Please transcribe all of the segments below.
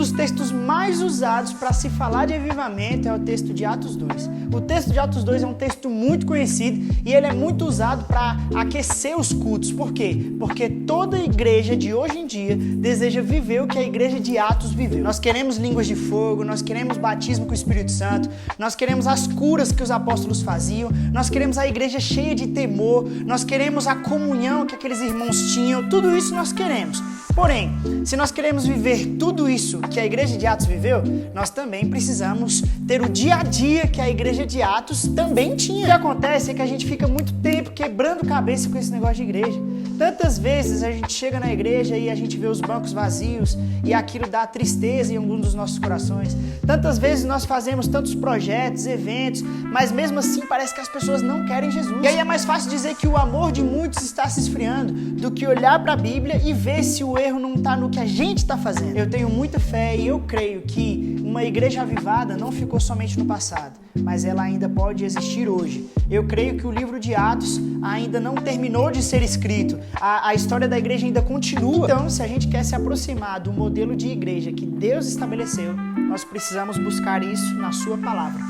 dos textos mais usados para se falar de avivamento é o texto de Atos 2. O texto de Atos 2 é um texto muito conhecido e ele é muito usado para aquecer os cultos. Por quê? Porque toda igreja de hoje em dia deseja viver o que a igreja de Atos viveu. Nós queremos línguas de fogo, nós queremos batismo com o Espírito Santo, nós queremos as curas que os apóstolos faziam, nós queremos a igreja cheia de temor, nós queremos a comunhão que aqueles irmãos tinham, tudo isso nós queremos. Porém, se nós queremos viver tudo isso que a igreja de Atos viveu, nós também precisamos ter o dia a dia que a igreja de Atos também tinha. O que acontece é que a gente fica muito tempo quebrando cabeça com esse negócio de igreja. Tantas vezes a gente chega na igreja e a gente vê os bancos vazios e aquilo dá tristeza em algum dos nossos corações. Tantas vezes nós fazemos tantos projetos, eventos, mas mesmo assim parece que as pessoas não querem Jesus. E aí é mais fácil dizer que o amor de muitos está se esfriando do que olhar para a Bíblia e ver se o erro não está no que a gente está fazendo. Eu tenho muita fé e eu creio que uma igreja avivada não ficou somente no passado, mas ela ainda pode existir hoje. Eu creio que o livro de Atos ainda não terminou de ser escrito. A história da igreja ainda continua. Então, se a gente quer se aproximar do modelo de igreja que Deus estabeleceu, nós precisamos buscar isso na sua palavra.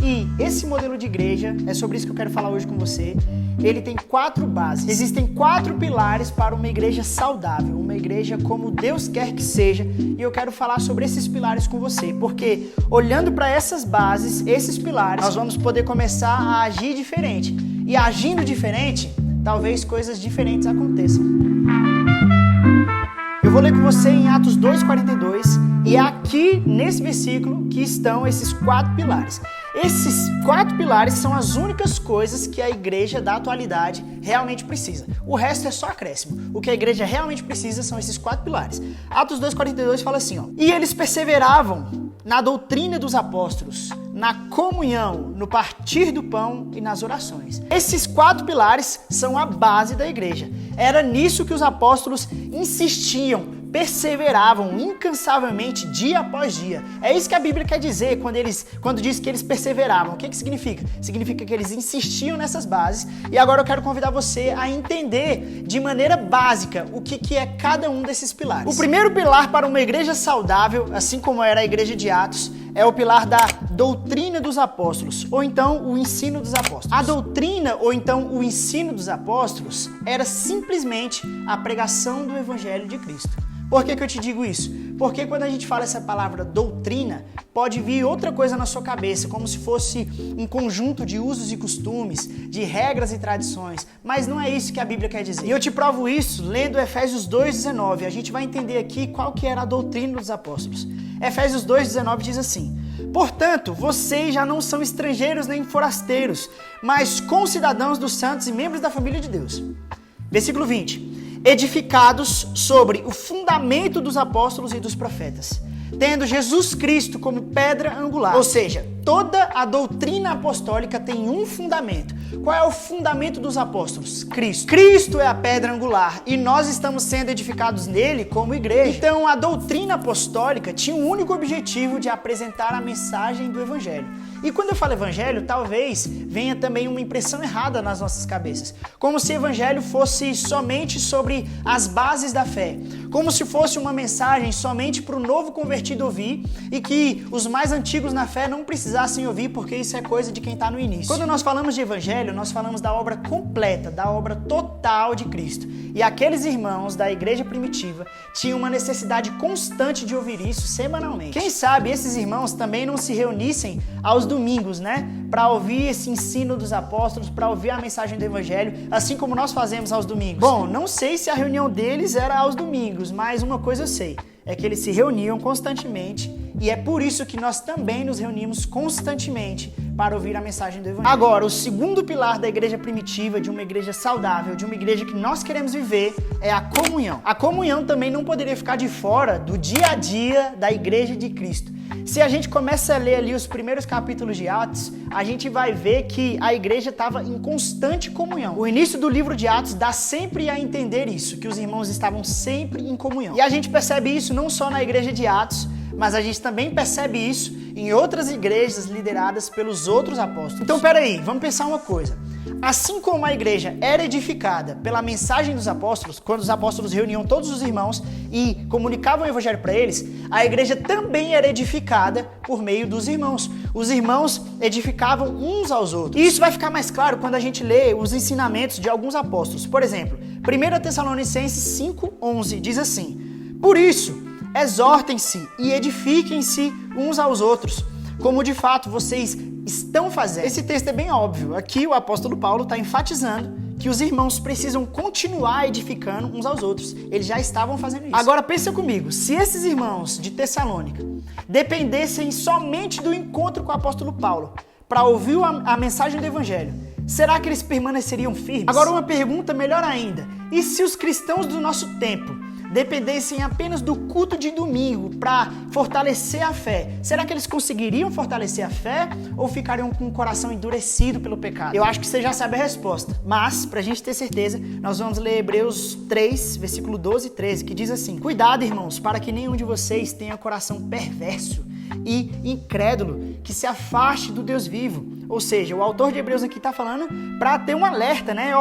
E esse modelo de igreja, é sobre isso que eu quero falar hoje com você, ele tem 4 bases. Existem 4 pilares para uma igreja saudável, uma igreja como Deus quer que seja, e eu quero falar sobre esses pilares com você, porque olhando para essas bases, esses pilares, nós vamos poder começar a agir diferente. E agindo diferente, talvez coisas diferentes aconteçam. Eu vou ler com você em Atos 2:42, e é aqui nesse versículo que estão esses 4 pilares. Esses 4 pilares são as únicas coisas que a igreja da atualidade realmente precisa. O resto é só acréscimo. O que a igreja realmente precisa são esses 4 pilares. Atos 2:42 fala assim, ó: E eles perseveravam na doutrina dos apóstolos, na comunhão, no partir do pão e nas orações. Esses 4 pilares são a base da igreja. Era nisso que os apóstolos insistiam, perseveravam incansavelmente dia após dia. É isso que a Bíblia quer dizer quando diz que eles perseveravam. O que significa? Significa que eles insistiam nessas bases. E agora eu quero convidar você a entender de maneira básica o que é cada um desses pilares. O primeiro pilar para uma igreja saudável, assim como era a igreja de Atos, é o pilar da doutrina dos apóstolos, ou então o ensino dos apóstolos. A doutrina, ou então o ensino dos apóstolos, era simplesmente a pregação do Evangelho de Cristo. Por que eu te digo isso? Porque quando a gente fala essa palavra doutrina, pode vir outra coisa na sua cabeça, como se fosse um conjunto de usos e costumes, de regras e tradições, mas não é isso que a Bíblia quer dizer. E eu te provo isso lendo Efésios 2:19. A gente vai entender aqui qual que era a doutrina dos apóstolos. Efésios 2:19 diz assim: Portanto, vocês já não são estrangeiros nem forasteiros, mas concidadãos dos santos e membros da família de Deus. Versículo 20. Edificados sobre o fundamento dos apóstolos e dos profetas, tendo Jesus Cristo como pedra angular. Ou seja, toda a doutrina apostólica tem um fundamento. Qual é o fundamento dos apóstolos? Cristo. Cristo é a pedra angular e nós estamos sendo edificados nele como igreja. Então, a doutrina apostólica tinha um único objetivo de apresentar a mensagem do Evangelho. E quando eu falo Evangelho, talvez venha também uma impressão errada nas nossas cabeças. Como se Evangelho fosse somente sobre as bases da fé. Como se fosse uma mensagem somente para o novo convertido ouvir e que os mais antigos na fé não precisassem ouvir, porque isso é coisa de quem está no início. Quando nós falamos de Evangelho, nós falamos da obra completa, da obra total de Cristo. E aqueles irmãos da igreja primitiva tinham uma necessidade constante de ouvir isso semanalmente. Quem sabe esses irmãos também não se reunissem aos domingos, né? Para ouvir esse ensino dos apóstolos, para ouvir a mensagem do Evangelho, assim como nós fazemos aos domingos. Bom, não sei se a reunião deles era aos domingos, mas uma coisa eu sei, é que eles se reuniam constantemente e é por isso que nós também nos reunimos constantemente para ouvir a mensagem do Evangelho. Agora, o segundo pilar da igreja primitiva, de uma igreja saudável, de uma igreja que nós queremos viver, é a comunhão. A comunhão também não poderia ficar de fora do dia a dia da igreja de Cristo. Se a gente começa a ler ali os primeiros capítulos de Atos, a gente vai ver que a igreja estava em constante comunhão. O início do livro de Atos dá sempre a entender isso, que os irmãos estavam sempre em comunhão. E a gente percebe isso não só na igreja de Atos, mas a gente também percebe isso em outras igrejas lideradas pelos outros apóstolos. Então, peraí, vamos pensar uma coisa. Assim como a igreja era edificada pela mensagem dos apóstolos, quando os apóstolos reuniam todos os irmãos e comunicavam o evangelho para eles, a igreja também era edificada por meio dos irmãos. Os irmãos edificavam uns aos outros. E isso vai ficar mais claro quando a gente lê os ensinamentos de alguns apóstolos. Por exemplo, 1 Tessalonicenses 5:11 diz assim: por isso, exortem-se e edifiquem-se uns aos outros, como de fato vocês estão fazendo. Esse texto é bem óbvio. Aqui o apóstolo Paulo está enfatizando que os irmãos precisam continuar edificando uns aos outros. Eles já estavam fazendo isso. Agora pensa comigo, se esses irmãos de Tessalônica dependessem somente do encontro com o apóstolo Paulo para ouvir a mensagem do evangelho, será que eles permaneceriam firmes? Agora uma pergunta melhor ainda: e se os cristãos do nosso tempo dependessem apenas do culto de domingo para fortalecer a fé, será que eles conseguiriam fortalecer a fé ou ficariam com o coração endurecido pelo pecado? Eu acho que você já sabe a resposta, mas para a gente ter certeza, nós vamos ler Hebreus 3, versículo 12 e 13, que diz assim: cuidado, irmãos, para que nenhum de vocês tenha coração perverso e incrédulo, que se afaste do Deus vivo. Ou seja, o autor de Hebreus aqui está falando para ter um alerta, né?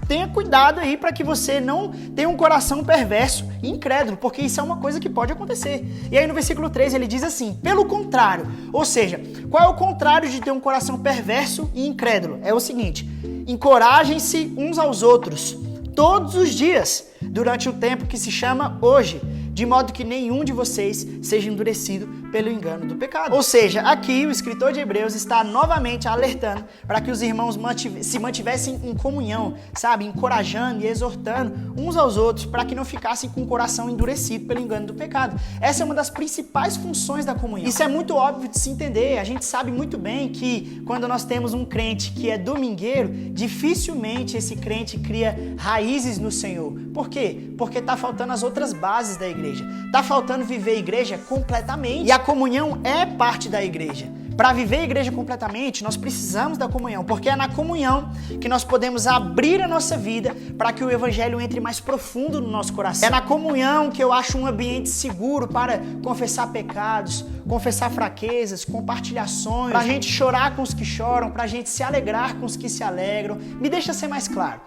Tenha cuidado aí para que você não tenha um coração perverso e incrédulo, porque isso é uma coisa que pode acontecer. E aí no versículo 13 ele diz assim: pelo contrário, ou seja, qual é o contrário de ter um coração perverso e incrédulo? É o seguinte: encorajem-se uns aos outros todos os dias, durante o tempo que se chama hoje, de modo que nenhum de vocês seja endurecido pelo engano do pecado. Ou seja, aqui o escritor de Hebreus está novamente alertando para que os irmãos se mantivessem em comunhão, sabe? Encorajando e exortando uns aos outros para que não ficassem com o coração endurecido pelo engano do pecado. Essa é uma das principais funções da comunhão. Isso é muito óbvio de se entender. A gente sabe muito bem que quando nós temos um crente que é domingueiro, dificilmente esse crente cria raízes no Senhor. Por quê? Porque está faltando as outras bases da igreja. Está faltando viver a igreja completamente. E a comunhão é parte da igreja. Para viver a igreja completamente, nós precisamos da comunhão, porque é na comunhão que nós podemos abrir a nossa vida para que o evangelho entre mais profundo no nosso coração. É na comunhão que eu acho um ambiente seguro para confessar pecados, confessar fraquezas, compartilhar sonhos, para a gente chorar com os que choram, para a gente se alegrar com os que se alegram. Me deixa ser mais claro.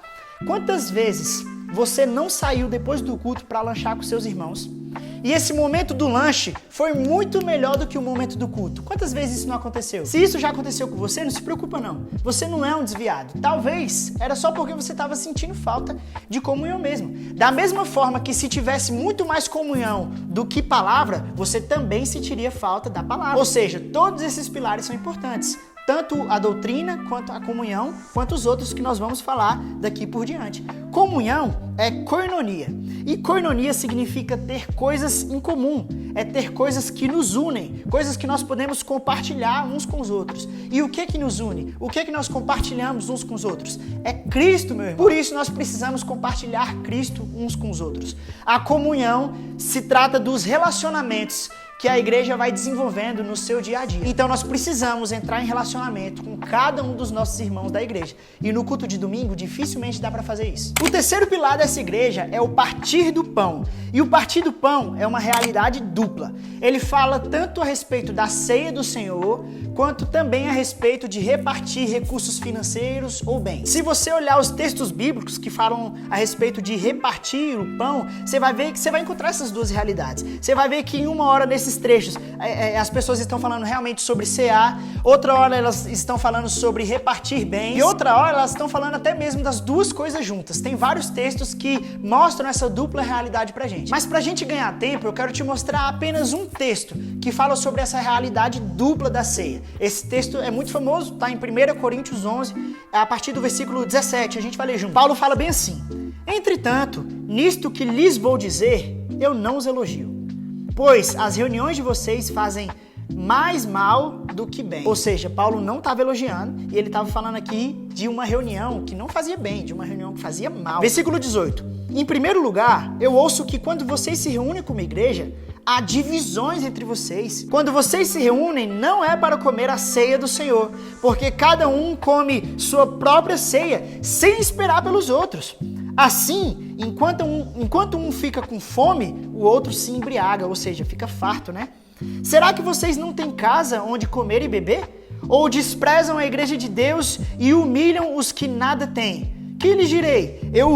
Quantas vezes você não saiu depois do culto para lanchar com seus irmãos e esse momento do lanche foi muito melhor do que o momento do culto? Quantas vezes isso não aconteceu? Se isso já aconteceu com você, não se preocupa não. Você não é um desviado. Talvez era só porque você estava sentindo falta de comunhão mesmo. Da mesma forma que se tivesse muito mais comunhão do que palavra, você também sentiria falta da palavra. Ou seja, todos esses pilares são importantes. Tanto a doutrina, quanto a comunhão, quanto os outros que nós vamos falar daqui por diante. Comunhão é koinonia. E koinonia significa ter coisas em comum. É ter coisas que nos unem. Coisas que nós podemos compartilhar uns com os outros. E o que nos une? O que nós compartilhamos uns com os outros? É Cristo, meu irmão. Por isso nós precisamos compartilhar Cristo uns com os outros. A comunhão se trata dos relacionamentos que a igreja vai desenvolvendo no seu dia a dia. Então nós precisamos entrar em relacionamento com cada um dos nossos irmãos da igreja. E no culto de domingo, dificilmente dá para fazer isso. O terceiro pilar dessa igreja é o partir do pão. E o partir do pão é uma realidade dupla. Ele fala tanto a respeito da ceia do Senhor, quanto também a respeito de repartir recursos financeiros ou bens. Se você olhar os textos bíblicos que falam a respeito de repartir o pão, você vai ver que você vai encontrar essas duas realidades. Você vai ver que em uma hora desses trechos as pessoas estão falando realmente sobre cear, outra hora elas estão falando sobre repartir bens e outra hora elas estão falando até mesmo das duas coisas juntas. Tem vários textos que mostram essa dupla realidade pra gente. Mas pra gente ganhar tempo, eu quero te mostrar apenas um texto que fala sobre essa realidade dupla da ceia. Esse texto é muito famoso, tá em 1 Coríntios 11, a partir do versículo 17, a gente vai ler junto. Paulo fala bem assim: entretanto, nisto que lhes vou dizer, eu não os elogio, pois as reuniões de vocês fazem mais mal do que bem. Ou seja, Paulo não estava elogiando e ele estava falando aqui de uma reunião que não fazia bem, de uma reunião que fazia mal. Versículo 18. Em primeiro lugar, eu ouço que quando vocês se reúnem como igreja, há divisões entre vocês. Quando vocês se reúnem, não é para comer a ceia do Senhor, porque cada um come sua própria ceia, sem esperar pelos outros. Assim, enquanto um fica com fome, o outro se embriaga, ou seja, fica farto, né? Será que vocês não têm casa onde comer e beber? Ou desprezam a igreja de Deus e humilham os que nada têm? Que lhes direi? Eu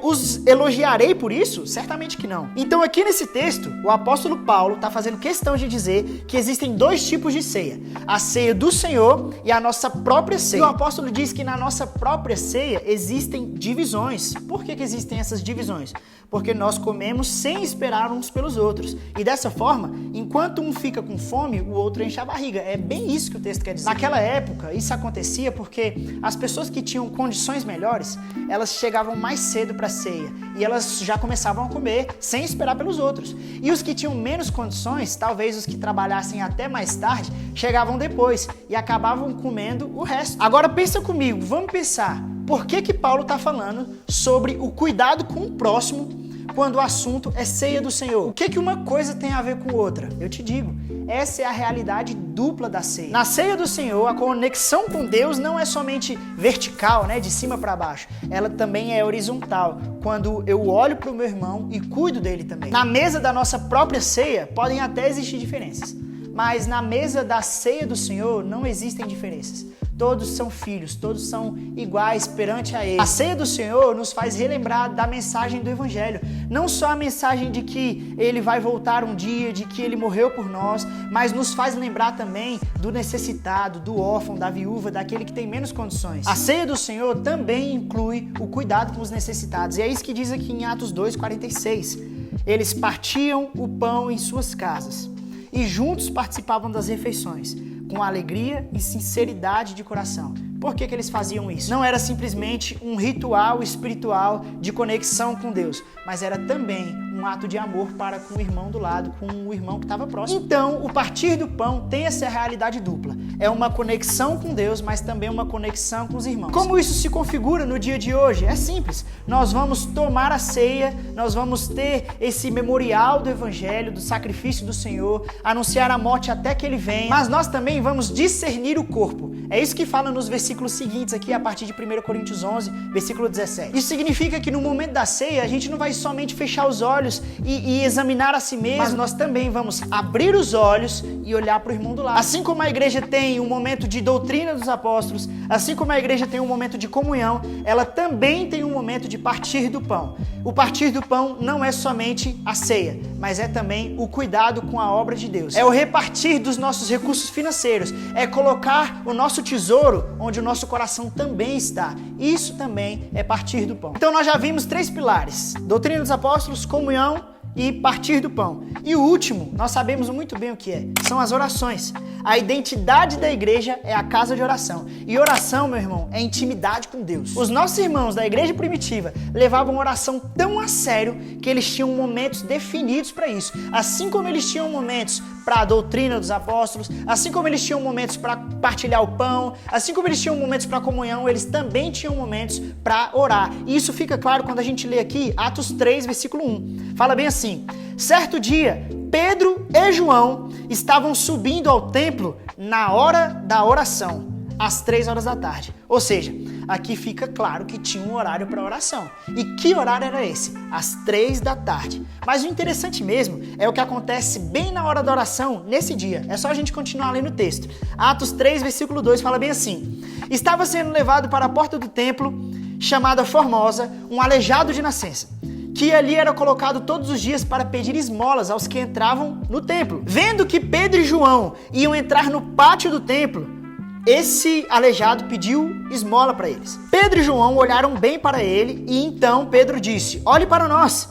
os elogiarei por isso? Certamente que não. Então aqui nesse texto, o apóstolo Paulo está fazendo questão de dizer que existem dois tipos de ceia. A ceia do Senhor e a nossa própria ceia. E o apóstolo diz que na nossa própria ceia existem divisões. Por que existem essas divisões? Porque nós comemos sem esperar uns pelos outros. E dessa forma, enquanto um fica com fome, o outro enche a barriga. É bem isso que o texto quer dizer. Naquela época, isso acontecia porque as pessoas que tinham condições melhores, elas chegavam mais cedo para a ceia e elas já começavam a comer sem esperar pelos outros. E os que tinham menos condições, talvez os que trabalhassem até mais tarde, chegavam depois e acabavam comendo o resto. Agora pensa comigo, vamos pensar, por que Paulo está falando sobre o cuidado com o próximo quando o assunto é ceia do Senhor? O que uma coisa tem a ver com outra? Eu te digo, essa é a realidade dupla da ceia. Na ceia do Senhor, a conexão com Deus não é somente vertical, né, de cima para baixo. Ela também é horizontal, quando eu olho para o meu irmão e cuido dele também. Na mesa da nossa própria ceia, podem até existir diferenças, mas na mesa da ceia do Senhor não existem diferenças. Todos são filhos, todos são iguais perante a Ele. A ceia do Senhor nos faz relembrar da mensagem do Evangelho. Não só a mensagem de que Ele vai voltar um dia, de que Ele morreu por nós, mas nos faz lembrar também do necessitado, do órfão, da viúva, daquele que tem menos condições. A ceia do Senhor também inclui o cuidado com os necessitados. E é isso que diz aqui em Atos 2:46. Eles partiam o pão em suas casas e juntos participavam das refeições, com alegria e sinceridade de coração. Por que eles faziam isso? Não era simplesmente um ritual espiritual de conexão com Deus, mas era também um ato de amor para com o irmão do lado, com o irmão que estava próximo. Então, o partir do pão tem essa realidade dupla. É uma conexão com Deus, mas também uma conexão com os irmãos. Como isso se configura no dia de hoje? É simples. Nós vamos tomar a ceia, nós vamos ter esse memorial do Evangelho, do sacrifício do Senhor, anunciar a morte até que Ele venha, mas nós também vamos discernir o corpo. É isso que fala nos versículos seguintes aqui, a partir de 1 Coríntios 11, versículo 17. Isso significa que no momento da ceia, a gente não vai somente fechar os olhos e examinar a si mesmo, mas nós também vamos abrir os olhos e olhar para o irmão do lado. Assim como a igreja tem um momento de doutrina dos apóstolos, assim como a igreja tem um momento de comunhão, ela também tem um momento de partir do pão. O partir do pão não é somente a ceia, mas é também o cuidado com a obra de Deus. É o repartir dos nossos recursos financeiros, é colocar o nosso tesouro onde o nosso coração também está. Isso também é partir do pão. Então nós já vimos 3 pilares: doutrina dos apóstolos, comunhão e partir do pão. E o último, nós sabemos muito bem o que é. São as orações. A identidade da igreja é a casa de oração. E oração, meu irmão, é intimidade com Deus. Os nossos irmãos da igreja primitiva levavam oração tão a sério que eles tinham momentos definidos para isso. Assim como eles tinham momentos para a doutrina dos apóstolos, assim como eles tinham momentos para partilhar o pão, assim como eles tinham momentos para comunhão, eles também tinham momentos para orar. E isso fica claro quando a gente lê aqui Atos 3, versículo 1. Fala bem assim: certo dia, Pedro e João estavam subindo ao templo na hora da oração, às 3 horas da tarde. Ou seja, aqui fica claro que tinha um horário para oração. E que horário era esse? Às 3 da tarde. Mas o interessante mesmo é o que acontece bem na hora da oração nesse dia. É só a gente continuar lendo o texto. Atos 3, versículo 2 fala bem assim: estava sendo levado para a porta do templo, chamada Formosa, um aleijado de nascença, que ali era colocado todos os dias para pedir esmolas aos que entravam no templo. Vendo que Pedro e João iam entrar no pátio do templo, esse aleijado pediu esmola para eles. Pedro e João olharam bem para ele e então Pedro disse: olhe para nós.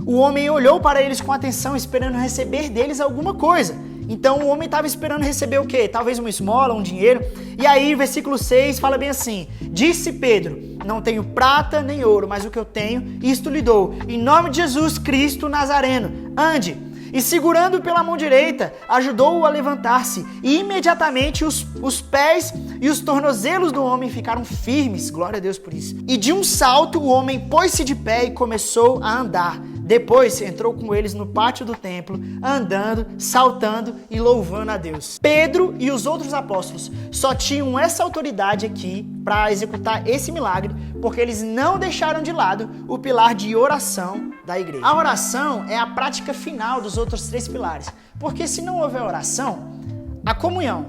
O homem olhou para eles com atenção, esperando receber deles alguma coisa. Então o homem estava esperando receber o quê? Talvez uma esmola, um dinheiro. E aí, versículo 6 fala bem assim: disse Pedro: não tenho prata nem ouro, mas o que eu tenho, isto lhe dou. Em nome de Jesus Cristo Nazareno, ande. E segurando pela mão direita, ajudou-o a levantar-se. E imediatamente os pés e os tornozelos do homem ficaram firmes. Glória a Deus por isso. E de um salto o homem pôs-se de pé e começou a andar. Depois entrou com eles no pátio do templo, andando, saltando e louvando a Deus. Pedro e os outros apóstolos só tinham essa autoridade aqui para executar esse milagre, porque eles não deixaram de lado o pilar de oração da igreja. A oração é a prática final dos outros 3 pilares, porque se não houver oração, a comunhão,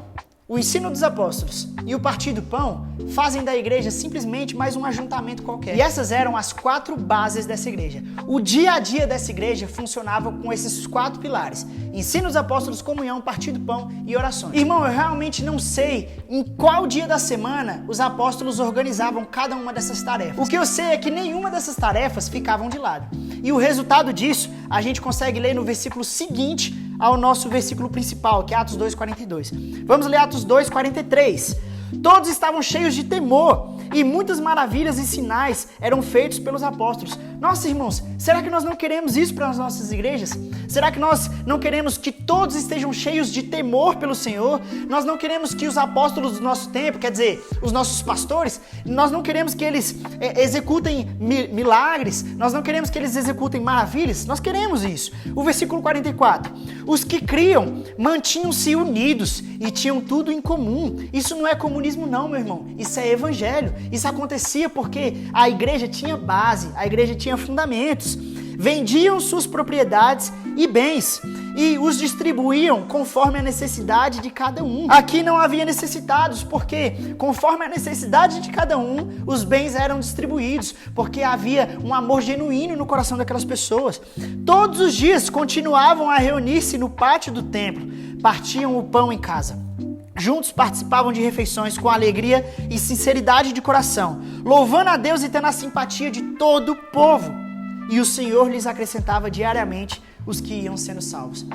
O ensino dos apóstolos e o partir do pão fazem da igreja simplesmente mais um ajuntamento qualquer. E essas eram as 4 bases dessa igreja. O dia a dia dessa igreja funcionava com esses 4 pilares: ensino dos apóstolos, comunhão, partir do pão e orações. Irmão, eu realmente não sei em qual dia da semana os apóstolos organizavam cada uma dessas tarefas. O que eu sei é que nenhuma dessas tarefas ficavam de lado. E o resultado disso a gente consegue ler no versículo seguinte ao nosso versículo principal, que é Atos 2:42. Vamos ler Atos 2:43. Todos estavam cheios de temor e muitas maravilhas e sinais eram feitos pelos apóstolos. Nossa, irmãos, será que nós não queremos isso para as nossas igrejas? Será que nós não queremos que todos estejam cheios de temor pelo Senhor? Nós não queremos que os apóstolos do nosso tempo, quer dizer, os nossos pastores, nós não queremos que eles executem milagres, nós não queremos que eles executem maravilhas, nós queremos isso. O versículo 44. Os que criam mantinham-se unidos e tinham tudo em comum. Isso não é comunismo não, meu irmão. Isso é evangelho. Isso acontecia porque a igreja tinha base, a igreja tinha fundamentos. Vendiam suas propriedades e bens e os distribuíam conforme a necessidade de cada um. Aqui não havia necessitados, porque conforme a necessidade de cada um, os bens eram distribuídos, porque havia um amor genuíno no coração daquelas pessoas. Todos os dias continuavam a reunir-se no pátio do templo, partiam o pão em casa. Juntos participavam de refeições com alegria e sinceridade de coração, louvando a Deus e tendo a simpatia de todo o povo. E o Senhor lhes acrescentava diariamente os que iam sendo salvos.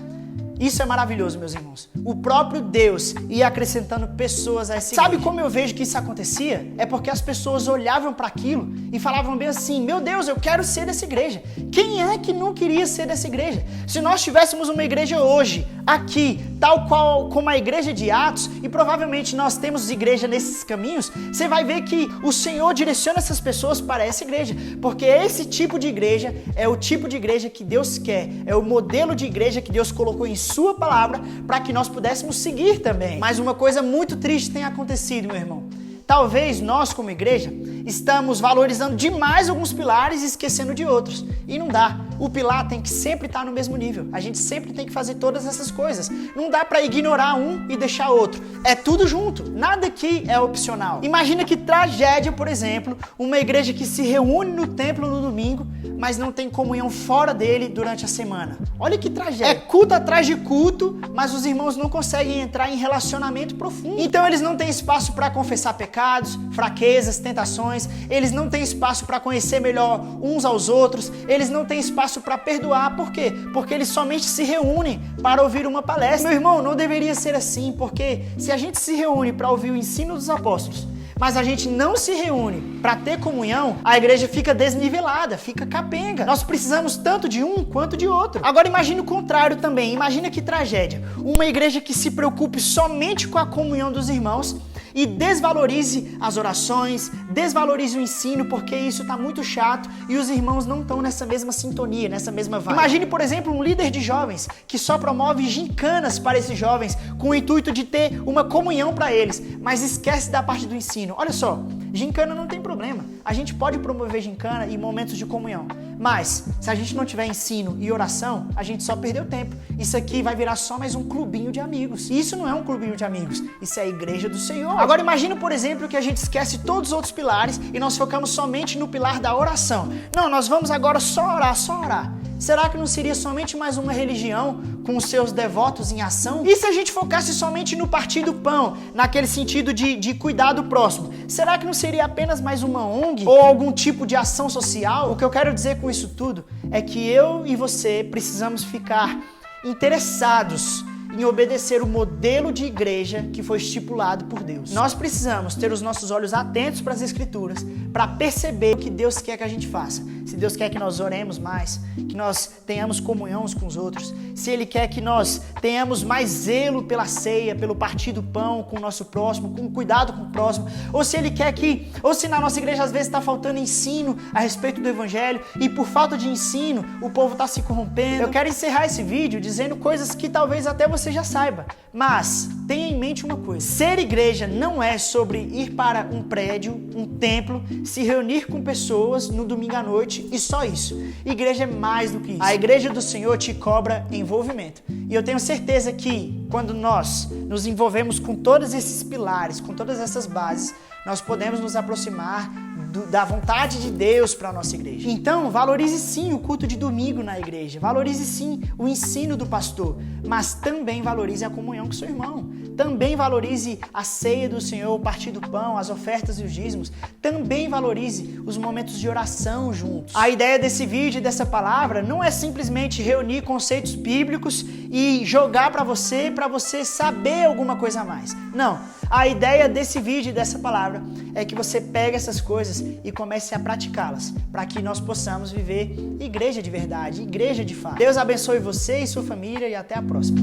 Isso é maravilhoso, meus irmãos. O próprio Deus ia acrescentando pessoas a essa igreja. Sabe como eu vejo que isso acontecia? É porque as pessoas olhavam para aquilo e falavam bem assim: meu Deus, eu quero ser dessa igreja. Quem é que não queria ser dessa igreja? Se nós tivéssemos uma igreja hoje, aqui, tal qual como a igreja de Atos, e provavelmente nós temos igreja nesses caminhos, você vai ver que o Senhor direciona essas pessoas para essa igreja, porque esse tipo de igreja é o tipo de igreja que Deus quer, é o modelo de igreja que Deus colocou em sua palavra para que nós pudéssemos seguir também. Mas uma coisa muito triste tem acontecido, meu irmão. Talvez nós, como igreja, estamos valorizando demais alguns pilares e esquecendo de outros. E não dá. O pilar tem que sempre estar no mesmo nível. A gente sempre tem que fazer todas essas coisas. Não dá para ignorar um e deixar outro. É tudo junto. Nada aqui é opcional. Imagina que tragédia, por exemplo, uma igreja que se reúne no templo no domingo, mas não tem comunhão fora dele durante a semana. Olha que tragédia. É culto atrás de culto, mas os irmãos não conseguem entrar em relacionamento profundo. Então eles não têm espaço para confessar pecados, fraquezas, tentações. Eles não têm espaço para conhecer melhor uns aos outros. Eles não têm espaço para perdoar. Por quê? Porque eles somente se reúnem para ouvir uma palestra. Meu irmão, não deveria ser assim, porque se a gente se reúne para ouvir o ensino dos apóstolos, mas a gente não se reúne para ter comunhão, a igreja fica desnivelada, fica capenga. Nós precisamos tanto de um quanto de outro. Agora imagine o contrário também. Imagina que tragédia. Uma igreja que se preocupe somente com a comunhão dos irmãos e desvalorize as orações, desvalorize o ensino, porque isso está muito chato e os irmãos não estão nessa mesma sintonia, nessa mesma vibe. Imagine, por exemplo, um líder de jovens que só promove gincanas para esses jovens com o intuito de ter uma comunhão para eles, mas esquece da parte do ensino. Olha só, gincana não tem problema. A gente pode promover gincana em momentos de comunhão, mas se a gente não tiver ensino e oração, a gente só perdeu tempo. Isso aqui vai virar só mais um clubinho de amigos. E isso não é um clubinho de amigos, isso é a igreja do Senhor. Agora imagina, por exemplo, que a gente esquece todos os outros pilares e nós focamos somente no pilar da oração. Não, nós vamos agora só orar, só orar. Será que não seria somente mais uma religião com os seus devotos em ação? E se a gente focasse somente no partir do pão, naquele sentido de cuidar do próximo? Será que não seria apenas mais uma ONG ou algum tipo de ação social? O que eu quero dizer com isso tudo é que eu e você precisamos ficar interessados em obedecer o modelo de igreja que foi estipulado por Deus. Nós precisamos ter os nossos olhos atentos para as Escrituras, para perceber o que Deus quer que a gente faça. Se Deus quer que nós oremos mais, que nós tenhamos comunhão uns com os outros, se Ele quer que nós tenhamos mais zelo pela ceia, pelo partir do pão com o nosso próximo, com cuidado com o próximo, ou se Ele quer que, ou se na nossa igreja às vezes está faltando ensino a respeito do Evangelho e por falta de ensino o povo está se corrompendo. Eu quero encerrar esse vídeo dizendo coisas que talvez até você já saiba, mas tenha em mente uma coisa: ser igreja não é sobre ir para um prédio, um templo, se reunir com pessoas no domingo à noite e só isso. Igreja é mais do que isso. A igreja do Senhor te cobra envolvimento. E eu tenho certeza que quando nós nos envolvemos com todos esses pilares, com todas essas bases, nós podemos nos aproximar da vontade de Deus para a nossa igreja. Então, valorize sim o culto de domingo na igreja, valorize sim o ensino do pastor, mas também valorize a comunhão com seu irmão. Também valorize a ceia do Senhor, o partir do pão, as ofertas e os dízimos. Também valorize os momentos de oração juntos. A ideia desse vídeo e dessa palavra não é simplesmente reunir conceitos bíblicos e jogar para você saber alguma coisa a mais. Não. A ideia desse vídeo e dessa palavra é que você pegue essas coisas e comece a praticá-las, para que nós possamos viver igreja de verdade, igreja de fato. Deus abençoe você e sua família e até a próxima.